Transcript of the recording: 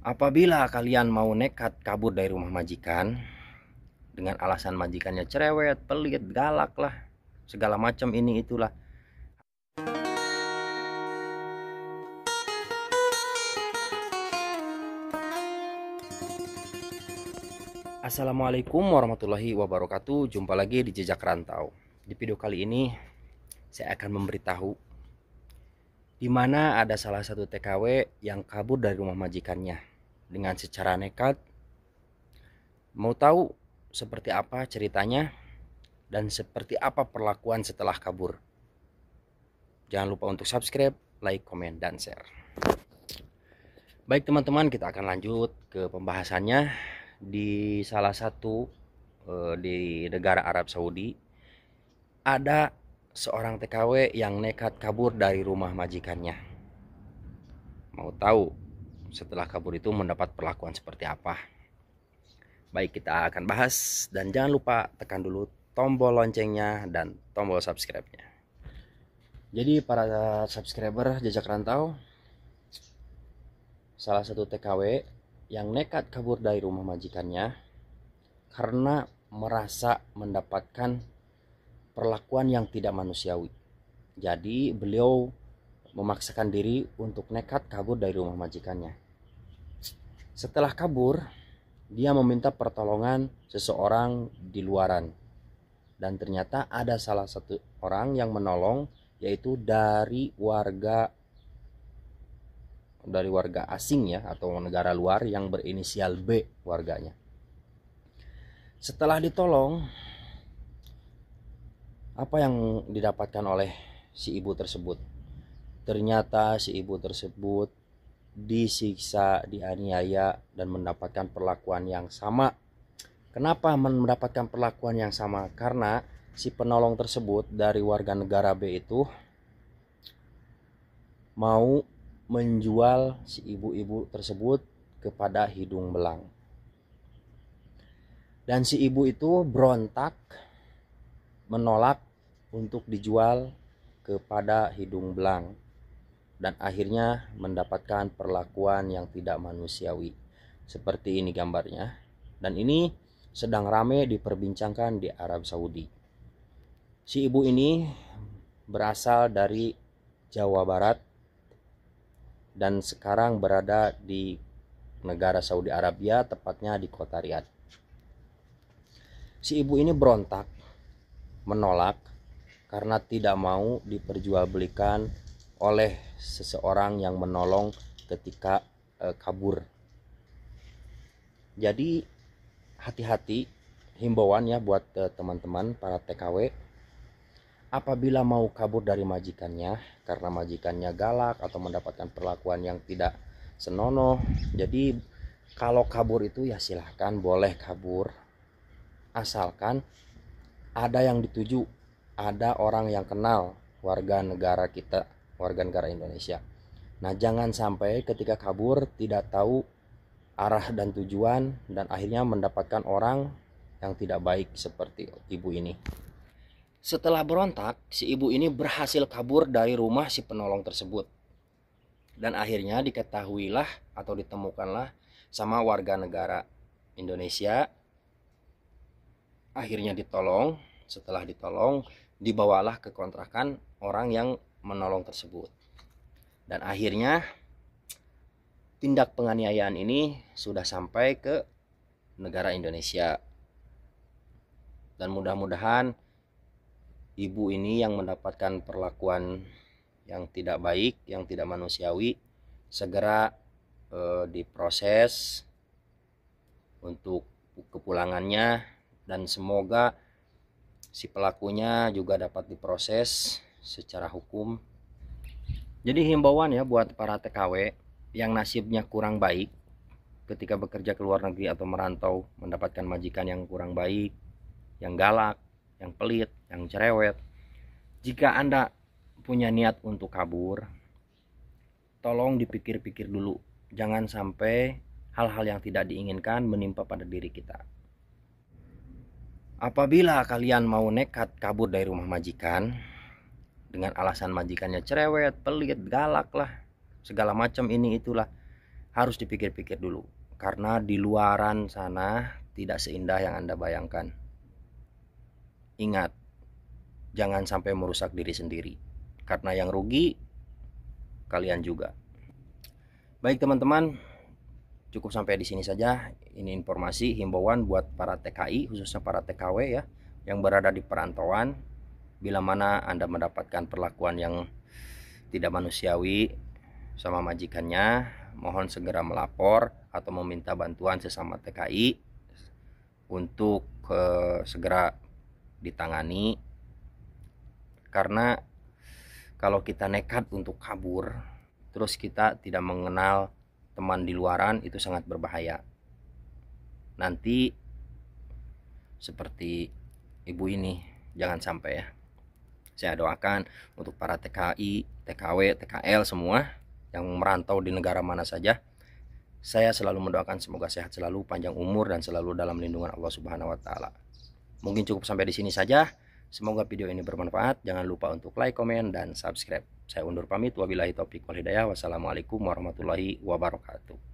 Apabila kalian mau nekat kabur dari rumah majikan dengan alasan majikannya cerewet, pelit, galak lah, segala macam ini itulah. Assalamualaikum warahmatullahi wabarakatuh. Jumpa lagi di Jejak Rantau. Di video kali ini saya akan memberitahu di mana ada salah satu TKW yang kabur dari rumah majikannya dengan secara nekat. Mau tahu seperti apa ceritanya dan seperti apa perlakuan setelah kabur? Jangan lupa untuk subscribe, like, komen, dan share. Baik teman-teman, kita akan lanjut ke pembahasannya. Di salah satu di negara Arab Saudi ada seorang TKW yang nekat kabur dari rumah majikannya. Mau tahu setelah kabur itu mendapat perlakuan seperti apa? Baik, kita akan bahas, dan jangan lupa tekan dulu tombol loncengnya dan tombol subscribe-nya. Jadi para subscriber Jejak Rantau, salah satu TKW yang nekat kabur dari rumah majikannya karena merasa mendapatkan perlakuan yang tidak manusiawi. Jadi beliau memaksakan diri untuk nekat kabur dari rumah majikannya. Setelah kabur, dia meminta pertolongan seseorang di luaran, dan ternyata ada salah satu orang yang menolong, yaitu dari warga asing ya, atau negara luar yang berinisial B warganya. Setelah ditolong, apa yang didapatkan oleh si ibu tersebut? Ternyata si ibu tersebut disiksa, dianiaya, dan mendapatkan perlakuan yang sama. Kenapa mendapatkan perlakuan yang sama? Karena si penolong tersebut dari warga negara B itu mau menjual si ibu-ibu tersebut kepada hidung belang. Dan si ibu itu berontak menolak untuk dijual kepada hidung belang, dan akhirnya mendapatkan perlakuan yang tidak manusiawi. Seperti ini gambarnya, dan ini sedang ramai diperbincangkan di Arab Saudi. Si ibu ini berasal dari Jawa Barat dan sekarang berada di negara Saudi Arabia, tepatnya di kota Riyadh. Si ibu ini berontak menolak karena tidak mau diperjualbelikan oleh seseorang yang menolong ketika kabur. Jadi hati-hati, himbauan ya buat teman-teman para TKW, apabila mau kabur dari majikannya karena majikannya galak atau mendapatkan perlakuan yang tidak senonoh. Jadi kalau kabur itu ya silahkan, boleh kabur, asalkan ada yang dituju, ada orang yang kenal warga negara kita, warga negara Indonesia. Nah, jangan sampai ketika kabur tidak tahu arah dan tujuan, dan akhirnya mendapatkan orang yang tidak baik seperti ibu ini. Setelah berontak, si ibu ini berhasil kabur dari rumah si penolong tersebut, dan akhirnya diketahuilah atau ditemukanlah sama warga negara Indonesia. Akhirnya ditolong. Setelah ditolong, dibawalah ke kontrakan orang yang menolong tersebut, dan akhirnya tindak penganiayaan ini sudah sampai ke negara Indonesia. Dan mudah-mudahan ibu ini yang mendapatkan perlakuan yang tidak baik, yang tidak manusiawi, segera diproses untuk kepulangannya, dan semoga si pelakunya juga dapat diproses secara hukum. Jadi himbauan ya buat para TKW yang nasibnya kurang baik ketika bekerja ke luar negeri atau merantau, mendapatkan majikan yang kurang baik, yang galak, yang pelit, yang cerewet. Jika Anda punya niat untuk kabur, tolong dipikir-pikir dulu. Jangan sampai hal-hal yang tidak diinginkan menimpa pada diri kita. Apabila kalian mau nekat kabur dari rumah majikan dengan alasan majikannya cerewet, pelit, galak lah, segala macam ini itulah, harus dipikir-pikir dulu, karena di luaran sana tidak seindah yang Anda bayangkan. Ingat, jangan sampai merusak diri sendiri, karena yang rugi kalian juga. Baik teman-teman, cukup sampai di sini saja. Ini informasi himbauan buat para TKI, khususnya para TKW ya, yang berada di perantauan. Bila mana Anda mendapatkan perlakuan yang tidak manusiawi sama majikannya, mohon segera melapor atau meminta bantuan sesama TKI untuk segera ditangani. Karena kalau kita nekat untuk kabur, terus kita tidak mengenal teman di luaran, itu sangat berbahaya. Nanti seperti ibu ini, jangan sampai ya. Saya doakan untuk para TKI, TKW, TKL semua yang merantau di negara mana saja. Saya selalu mendoakan semoga sehat selalu, panjang umur, dan selalu dalam lindungan Allah Subhanahu wa Ta'ala. Mungkin cukup sampai di sini saja. Semoga video ini bermanfaat. Jangan lupa untuk like, komen, dan subscribe. Saya undur pamit. Wabillahi taufiq wal hidayah. Wassalamualaikum warahmatullahi wabarakatuh.